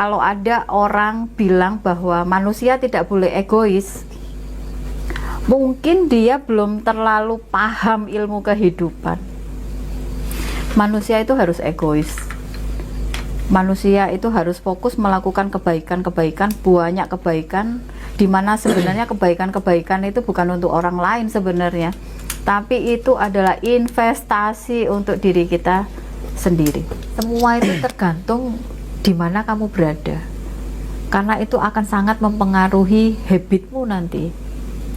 kalau ada orang bilang bahwa manusia tidak boleh egois, mungkin dia belum terlalu paham ilmu kehidupan. Manusia itu harus egois. Manusia itu harus fokus melakukan kebaikan-kebaikan, banyak kebaikan, dimana sebenarnya kebaikan-kebaikan itu bukan untuk orang lain sebenarnya, tapi itu adalah investasi untuk diri kita sendiri. Semua itu tergantung di mana kamu berada, karena itu akan sangat mempengaruhi habitmu nanti.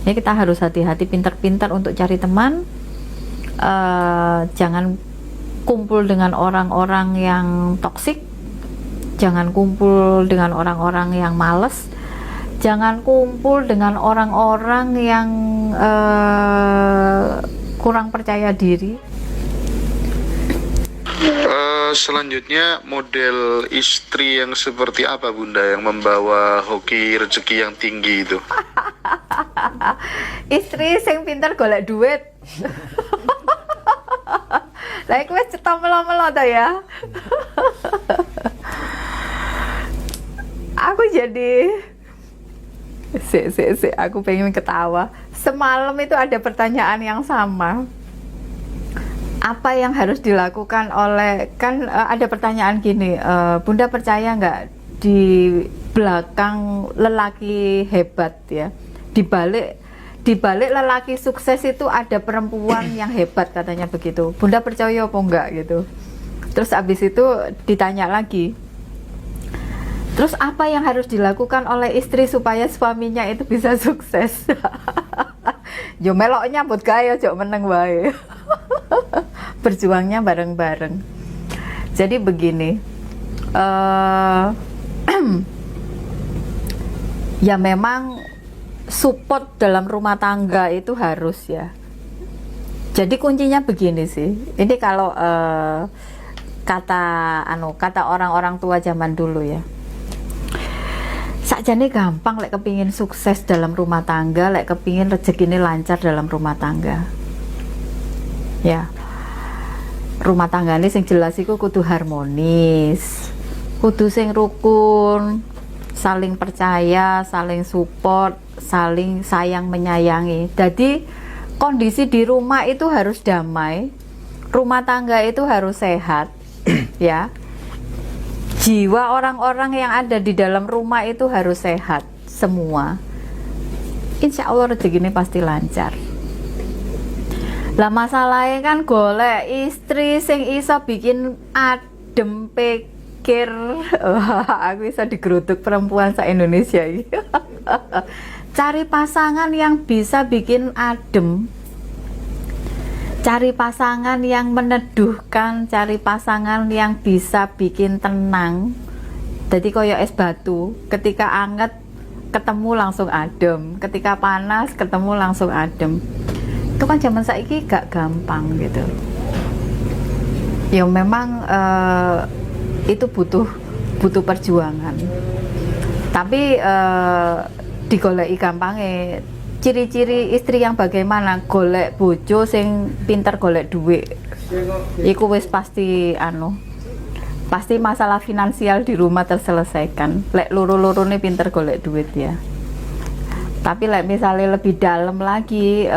Ya, kita harus hati-hati, pintar-pintar untuk cari teman. Jangan kumpul dengan orang-orang yang toksik, jangan kumpul dengan orang-orang yang males, jangan kumpul dengan orang-orang yang kurang percaya diri. Selanjutnya, model istri yang seperti apa Bunda yang membawa hoki rezeki yang tinggi itu? Istri sing pinter golek duit. Lah iku wis cetha melo-melo ta ya. Aku jadi aku pengen ketawa. Semalam itu ada pertanyaan yang sama. Apa yang harus dilakukan oleh, kan ada pertanyaan gini, Bunda percaya nggak di belakang lelaki hebat ya, di balik lelaki sukses itu ada perempuan yang hebat, katanya begitu. Bunda percaya apa enggak gitu. Terus abis itu ditanya lagi, terus apa yang harus dilakukan oleh istri supaya suaminya itu bisa sukses? Yo melok nyambut gawe aja meneng wae. Berjuangnya bareng-bareng. Jadi begini, ya memang support dalam rumah tangga itu harus ya. Jadi kuncinya begini sih. Ini kalau kata orang-orang tua zaman dulu ya. Sakjane gampang lek kepingin sukses dalam rumah tangga, lek kepingin rezekine lancar dalam rumah tangga. Ya. Rumah tangga ini sing jelas iku kudu harmonis, kudu sing rukun, saling percaya, saling support, saling sayang menyayangi. Jadi kondisi di rumah itu harus damai, rumah tangga itu harus sehat, ya. Jiwa orang-orang yang ada di dalam rumah itu harus sehat semua. Insya Allah rezeki ini pasti lancar. Lah masalahnya kan golek istri sing iso bikin adem pikir. Aku bisa digeruduk perempuan se-Indonesia ini. Cari pasangan yang bisa bikin adem, cari pasangan yang meneduhkan, cari pasangan yang bisa bikin tenang. Jadi koyo es batu, ketika anget ketemu langsung adem, ketika panas ketemu langsung adem. Itu kan zaman saiki gak gampang gitu. Ya memang itu butuh perjuangan. Tapi digoleki gampangnya. Ciri-ciri istri yang bagaimana? Golek bojo sing pinter golek duit. Iku wis pasti pasti masalah finansial di rumah terselesaikan. Lek loro-lorone pinter golek duit ya. Tapi lek misalnya lebih dalam lagi,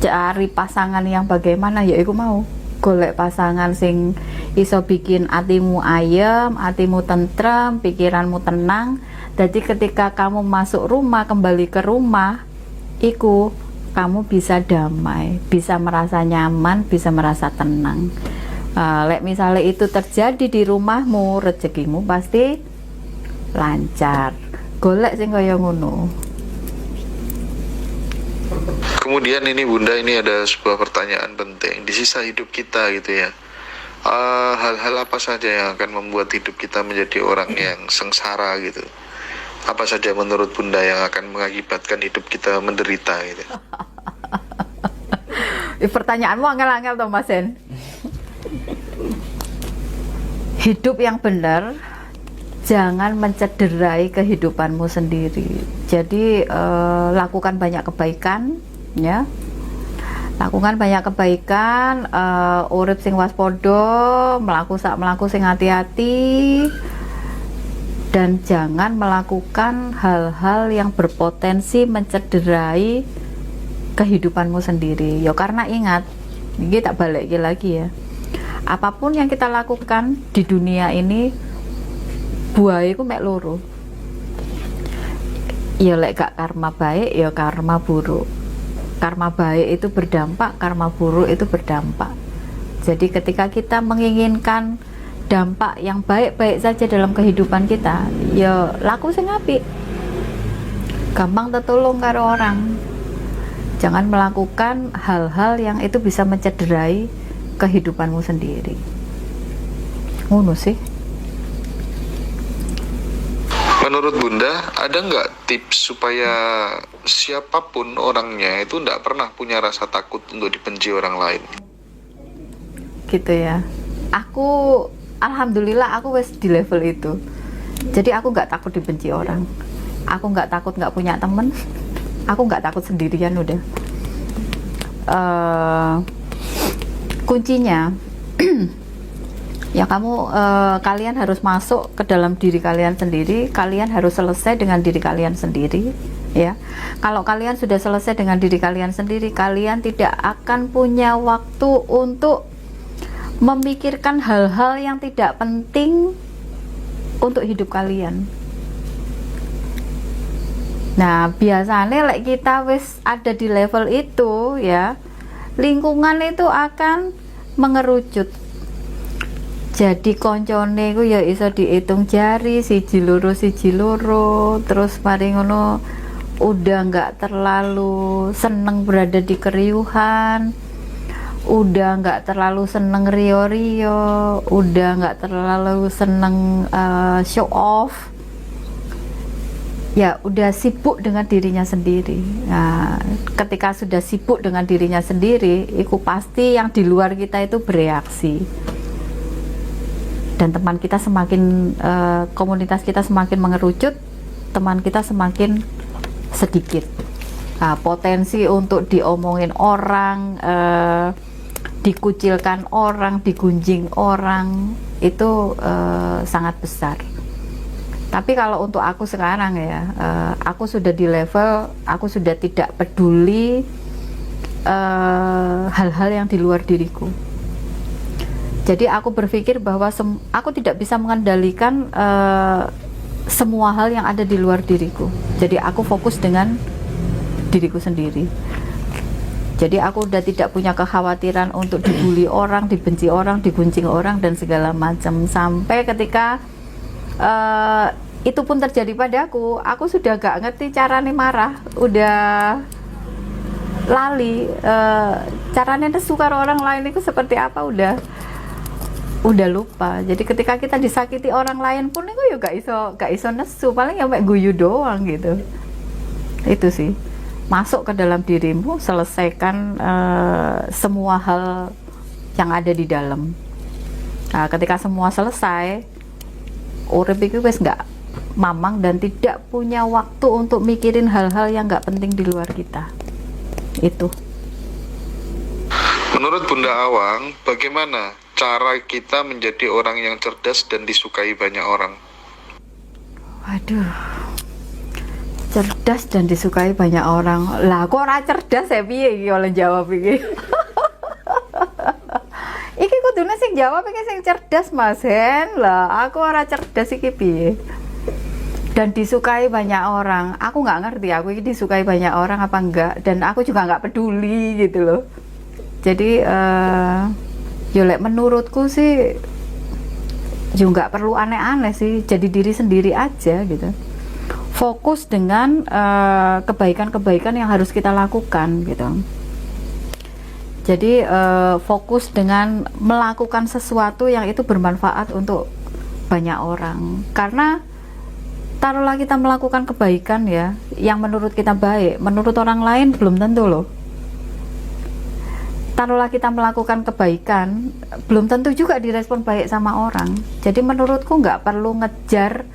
cari pasangan yang bagaimana, ya iku mau golek pasangan sing iso bikin hatimu ayem, hatimu tentrem, pikiranmu tenang. Jadi ketika kamu masuk rumah, kembali ke rumah, iku kamu bisa damai, bisa merasa nyaman, bisa merasa tenang. Lek misalnya itu terjadi di rumahmu, rezekimu pasti lancar. Golek sing kaya ngono. Kemudian ini Bunda, ini ada sebuah pertanyaan penting di sisa hidup kita gitu ya. Hal-hal apa saja yang akan membuat hidup kita menjadi orang yang sengsara gitu? Apa saja menurut Bunda yang akan mengakibatkan hidup kita menderita gitu? Pertanyaanmu angel-angel toh Mas En. Hidup yang benar, jangan mencederai kehidupanmu sendiri. Jadi lakukan banyak kebaikan, ya. Lakukan banyak kebaikan, urip sing waspada, mlaku sing hati-hati. dan jangan melakukan hal-hal yang berpotensi mencederai kehidupanmu sendiri. Ya karena ingat, ini tak balik lagi ya, apapun yang kita lakukan di dunia ini buah itu mek loro. Ya lek gak karma baik, ya karma buruk. Karma baik itu berdampak, karma buruk itu berdampak. Jadi ketika kita menginginkan dampak yang baik-baik saja dalam kehidupan kita, ya laku sing apik, gampang tertolong karo orang. Jangan melakukan hal-hal yang itu bisa mencederai kehidupanmu sendiri. Ngono sih. Menurut Bunda, ada nggak tips supaya siapapun orangnya itu nggak pernah punya rasa takut untuk dibenci orang lain? Gitu ya. Aku alhamdulillah aku wes di level itu. Jadi aku nggak takut dibenci orang. Aku nggak takut nggak punya temen. Aku nggak takut sendirian udah. Kuncinya ya kalian harus masuk ke dalam diri kalian sendiri. Kalian harus selesai dengan diri kalian sendiri, ya. Kalau kalian sudah selesai dengan diri kalian sendiri, kalian tidak akan punya waktu untuk memikirkan hal-hal yang tidak penting untuk hidup kalian. Nah, biasanya like kita wis ada di level itu ya, lingkungan itu akan mengerucut. Jadi koncone ku ya iso dihitung jari, siji loro, terus mari ngono udah nggak terlalu seneng berada di keriuhan, udah nggak terlalu seneng rio-rio, udah nggak terlalu seneng show off, ya udah sibuk dengan dirinya sendiri. Nah, ketika sudah sibuk dengan dirinya sendiri, itu pasti yang di luar kita itu bereaksi. Dan teman kita semakin komunitas kita semakin mengerucut, teman kita semakin sedikit. Nah, potensi untuk diomongin orang, dikucilkan orang, digunjing orang itu sangat besar. Tapi kalau untuk aku sekarang ya, aku sudah di level, aku sudah tidak peduli hal-hal yang di luar diriku. Jadi aku berpikir bahwa aku tidak bisa mengendalikan semua hal yang ada di luar diriku. Jadi aku fokus dengan diriku sendiri. Jadi aku udah tidak punya kekhawatiran untuk dibully orang, dibenci orang, digunjing orang dan segala macam. Sampai ketika itu pun terjadi padaku, aku sudah gak ngerti caranya marah, udah lali caranya nesu karo orang lain itu seperti apa, udah lupa. Jadi ketika kita disakiti orang lain pun itu ya gak iso nesu, paling ya mek guyu doang gitu. Itu sih, masuk ke dalam dirimu, selesaikan semua hal yang ada di dalam. Nah, ketika semua selesai, urip iki wis gak mamang dan tidak punya waktu untuk mikirin hal-hal yang gak penting di luar kita. Itu. Menurut Bunda Awang, bagaimana cara kita menjadi orang yang cerdas dan disukai banyak orang? Waduh, cerdas dan disukai banyak orang. Lah kok ora cerdas ya piye iki oleh jawab iki? Iki kudune sing jawab iki sing cerdas Mas Hen. Lah aku ora cerdas iki piye? Dan disukai banyak orang. Aku nggak ngerti aku ini disukai banyak orang apa enggak, dan aku juga nggak peduli gitu loh. Jadi yolek menurutku sih juga nggak perlu aneh-aneh sih, jadi diri sendiri aja gitu. Fokus dengan kebaikan-kebaikan yang harus kita lakukan gitu. Jadi fokus dengan melakukan sesuatu yang itu bermanfaat untuk banyak orang. Karena taruhlah kita melakukan kebaikan ya, yang menurut kita baik, menurut orang lain belum tentu loh. Taruhlah kita melakukan kebaikan, belum tentu juga direspon baik sama orang. Jadi menurutku nggak perlu ngejar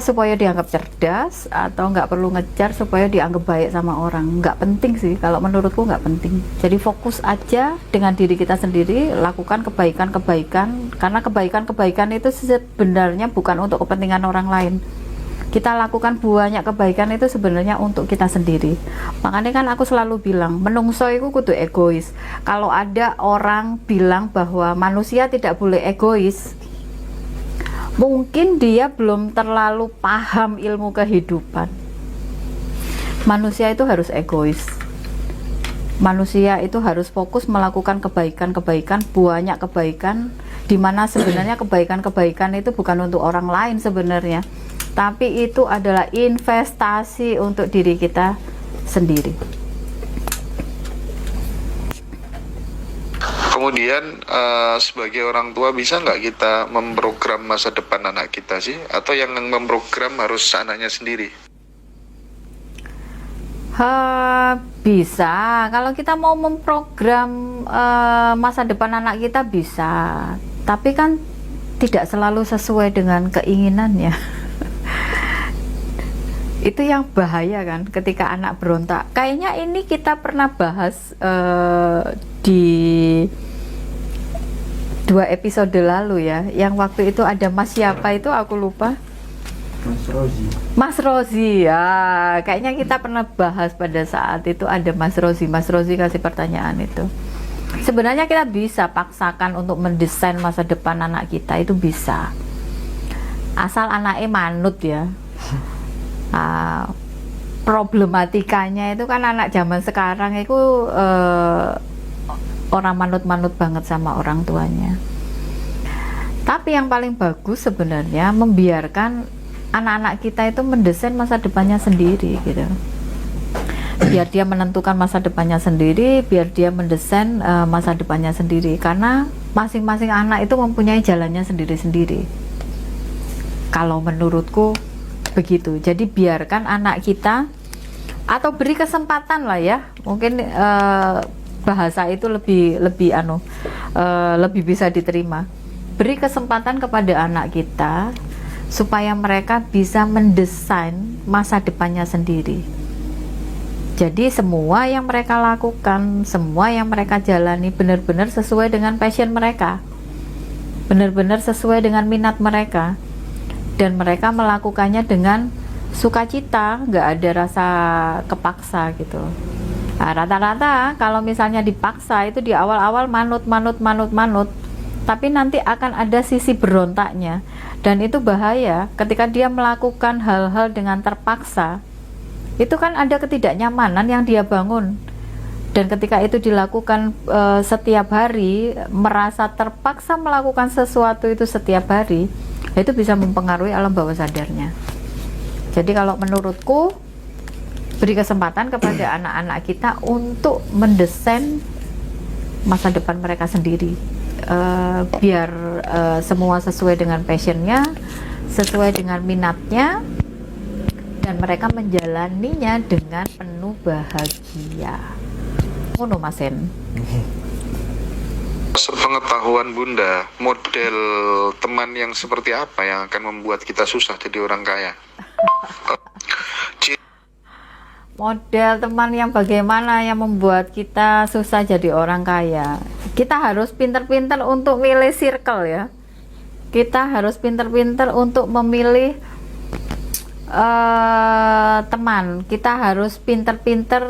Supaya dianggap cerdas atau nggak perlu ngejar supaya dianggap baik sama orang, nggak penting sih, kalau menurutku nggak penting. Jadi fokus aja dengan diri kita sendiri, lakukan kebaikan-kebaikan, karena kebaikan-kebaikan itu sebenarnya bukan untuk kepentingan orang lain. Kita lakukan banyak kebaikan itu sebenarnya untuk kita sendiri. Makanya kan aku selalu bilang, menungso itu kudu egois. Kalau ada orang bilang bahwa manusia tidak boleh egois, mungkin dia belum terlalu paham ilmu kehidupan. Manusia itu harus egois. Manusia itu harus fokus melakukan kebaikan-kebaikan, banyak kebaikan, dimana sebenarnya kebaikan-kebaikan itu bukan untuk orang lain sebenarnya, tapi itu adalah investasi untuk diri kita sendiri. Kemudian sebagai orang tua bisa nggak kita memprogram masa depan anak kita sih? Atau yang memprogram harus anaknya sendiri? Bisa, kalau kita mau memprogram masa depan anak kita bisa, tapi kan tidak selalu sesuai dengan keinginannya. Itu yang bahaya kan, ketika anak berontak. Kayaknya ini kita pernah bahas di 2 episode lalu ya, yang waktu itu ada Mas siapa itu aku lupa. Mas Rozi ya, kayaknya kita pernah bahas pada saat itu ada Mas Rozi kasih pertanyaan itu. Sebenarnya kita bisa paksakan untuk mendesain masa depan anak kita, itu bisa, asal anaknya manut ya. Problematikanya itu kan anak zaman sekarang itu orang manut-manut banget sama orang tuanya. Tapi yang paling bagus sebenarnya membiarkan anak-anak kita itu mendesain masa depannya sendiri gitu. Biar dia menentukan masa depannya sendiri, biar dia mendesain masa depannya sendiri, karena masing-masing anak itu mempunyai jalannya sendiri-sendiri. Kalau menurutku begitu. Jadi biarkan anak kita, atau beri kesempatan lah ya, mungkin bahasa itu lebih bisa diterima. Beri kesempatan kepada anak kita supaya mereka bisa mendesain masa depannya sendiri. Jadi semua yang mereka lakukan, semua yang mereka jalani benar-benar sesuai dengan passion mereka, benar-benar sesuai dengan minat mereka, dan mereka melakukannya dengan sukacita, nggak ada rasa kepaksa gitu. Nah, rata-rata kalau misalnya dipaksa itu di awal-awal manut, tapi nanti akan ada sisi berontaknya, dan itu bahaya. Ketika dia melakukan hal-hal dengan terpaksa, itu kan ada ketidaknyamanan yang dia bangun, dan ketika itu dilakukan setiap hari, merasa terpaksa melakukan sesuatu itu setiap hari, itu bisa mempengaruhi alam bawah sadarnya. Jadi kalau menurutku, beri kesempatan kepada anak-anak kita untuk mendesain masa depan mereka sendiri, biar semua sesuai dengan passionnya, sesuai dengan minatnya, dan mereka menjalaninya dengan penuh bahagia. Ngono Masen. Sepengetahuan Bunda, model teman yang seperti apa yang akan membuat kita susah jadi orang kaya? Model teman yang bagaimana yang membuat kita susah jadi orang kaya? Kita harus pintar-pintar untuk milih circle ya. Kita harus pintar-pintar untuk memilih teman. Kita harus pintar-pintar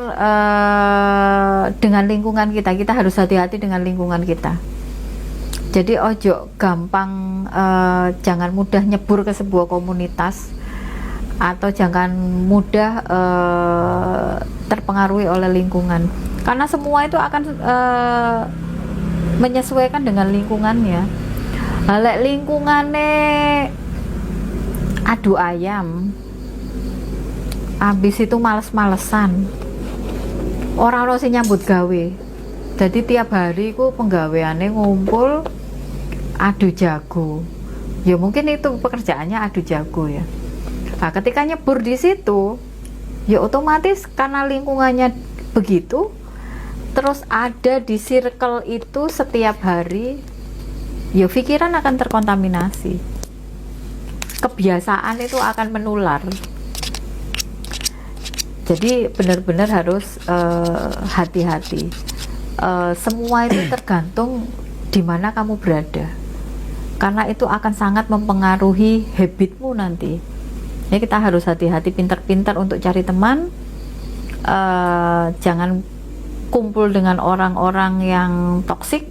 dengan lingkungan kita. Kita harus hati-hati dengan lingkungan kita. Jadi ojo gampang, jangan mudah nyebur ke sebuah komunitas, atau jangan mudah terpengaruhi oleh lingkungan, karena semua itu akan menyesuaikan dengan lingkungannya. Halek lingkungannya adu ayam, habis itu males-malesan, orang sing nyambut gawe, jadi tiap hari ku penggaweane ngumpul adu jago. Ya mungkin itu pekerjaannya adu jago ya. Nah, ketika nyebur di situ, ya otomatis karena lingkungannya begitu, terus ada di circle itu setiap hari, ya pikiran akan terkontaminasi. kebiasaan itu akan menular. Jadi benar-benar harus hati-hati. Semua itu tergantung di mana kamu berada, karena itu akan sangat mempengaruhi habitmu nanti. Ini kita harus hati-hati, pintar-pintar untuk cari teman. Jangan kumpul dengan orang-orang yang toksik,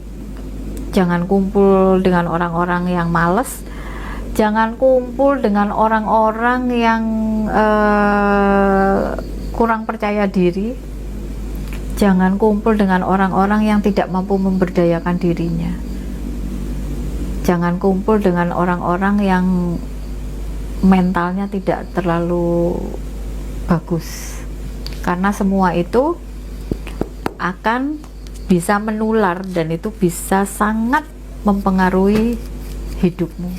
jangan kumpul dengan orang-orang yang males, jangan kumpul dengan orang-orang yang kurang percaya diri, jangan kumpul dengan orang-orang yang tidak mampu memberdayakan dirinya, jangan kumpul dengan orang-orang yang mentalnya tidak terlalu bagus, karena semua itu akan bisa menular dan itu bisa sangat mempengaruhi hidupmu.